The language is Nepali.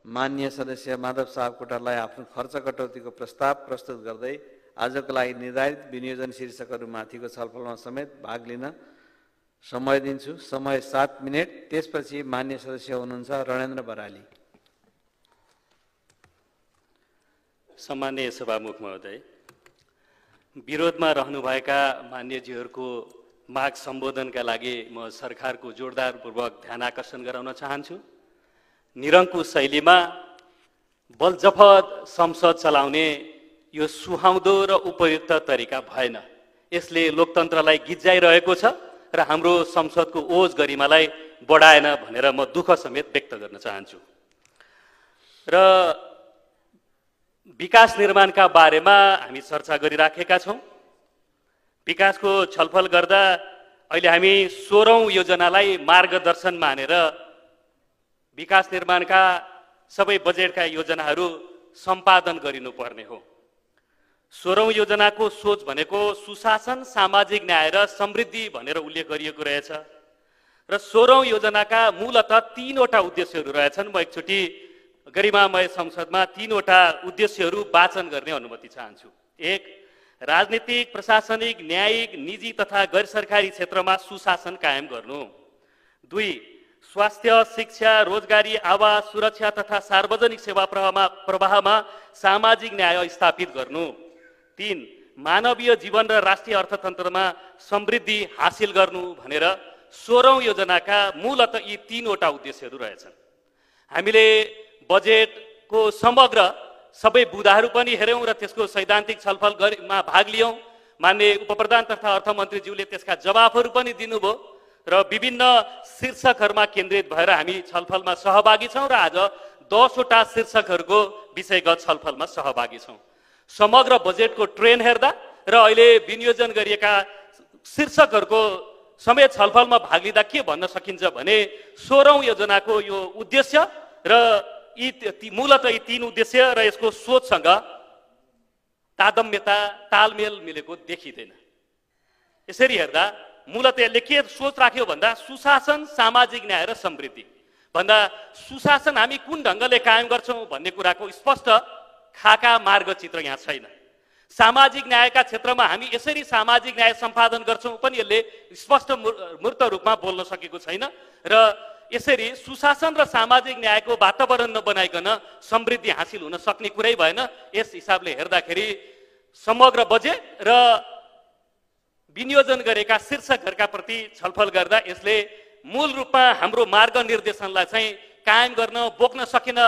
माननीय सदस्य माधव सापकोटालाई आफ्नो खर्च कटौतीको प्रस्ताव प्रस्तुत गर्दै आजको लागि निर्धारित विनियोजन शीर्षकहरूमाथिको छलफलमा समेत भाग लिन समय दिन्छु। समय 7 मिनेट। त्यसपछि माननीय सदस्य हुनुहुन्छ रणेन्द्र बराली। सम्माननीय सभामुख महोदय, विरोधमा रहनुभएका मान्यज्यूहरूको माग सम्बोधनका लागि म सरकारको जोरदारपूर्वक ध्यान आकर्षण गराउन चाहन्छु। निरङ्कुश शैलीमा बलजफत संसद चलाउने यो सुहाउँदो र उपयुक्त तरिका भएन। यसले लोकतन्त्रलाई गिज्जाइरहेको छ र हाम्रो संसदको ओज गरिमालाई बढाएन भनेर म दुःख समेत व्यक्त गर्न चाहन्छु। र विकास निर्माणका बारेमा हामी चर्चा गरिराखेका छौँ। विकासको छलफल गर्दा अहिले हामी 16औं योजनालाई मार्गदर्शन मानेर विकास निर्माणका सबै बजेटका योजनाहरू सम्पादन गरिनुपर्ने हो। 16औं योजनाको सोच भनेको सुशासन, सामाजिक न्याय र समृद्धि भनेर उल्लेख गरिएको रहेछ र 16औं योजनाका मूलतः 3वटा उद्देश्यहरू रहेछन्। म एकचोटि गरिमामय संसदमा 3वटा उद्देश्यहरू वाचन गर्ने अनुमति चाहन्छु। 1. राजनीतिक, प्रशासनिक, न्यायिक, निजी तथा गैर सरकारी क्षेत्रमा सुशासन कायम गर्नु। 2. स्वास्थ्य, शिक्षा, रोजगारी, आवास, सुरक्षा तथा सार्वजनिक सेवा प्रवाहमा सामाजिक न्याय स्थापित गर्नु। 3. मानवीय जीवन र राष्ट्रिय अर्थतन्त्रमा समृद्धि हासिल गर्नु भनेर 16औं योजनाका मूलतः यी 3वटा उद्देश्यहरू रहेछन्। हामीले बजेटको समग्र सबै बुँदाहरू पनि हेऱ्यौँ र त्यसको सैद्धान्तिक छलफलमा भाग लियौँ। माननीय उपप्रधान तथा अर्थमन्त्रीज्यूले त्यसका जवाफहरू पनि दिनुभयो र विभिन्न शीर्षकहरूमा केन्द्रित भएर हामी छलफलमा सहभागी छौँ र आज 10वटा शीर्षकहरूको विषयगत छलफलमा सहभागी छौँ। समग्र बजेटको ट्रेन हेर्दा र अहिले विनियोजन गरिएका शीर्षकहरूको समेत छलफलमा भाग लिँदा के भन्न सकिन्छ भने 16औं योजनाको यो उद्देश्य र मूलतः यी 3 उद्देश्य र यसको सोचसँग तादम्यता, तालमेल मिलेको देखिँदैन। यसरी हेर्दा मूलतः यसले के सोच राख्यो भन्दा सुशासन, सामाजिक न्याय र समृद्धि भन्दा सुशासन हामी कुन ढङ्गले कायम गर्छौँ भन्ने कुराको स्पष्ट खाका मार्गचित्र यहाँ छैन। सामाजिक न्यायका क्षेत्रमा हामी यसरी सामाजिक न्याय सम्पादन गर्छौँ पनि यसले स्पष्ट मूर्त रूपमा बोल्न सकेको छैन र यसरी सुशासन र सामाजिक न्यायको वातावरण नबनाइकन समृद्धि हासिल हुन सक्ने कुरै भएन। यस हिसाबले हेर्दाखेरि समग्र बजेट र विनियोजन गरेका शीर्षकहरूका प्रति छलफल गर्दा यसले मूल रूपमा हाम्रो मार्ग निर्देशनलाई चाहिँ कायम गर्न बोक्न सकेन।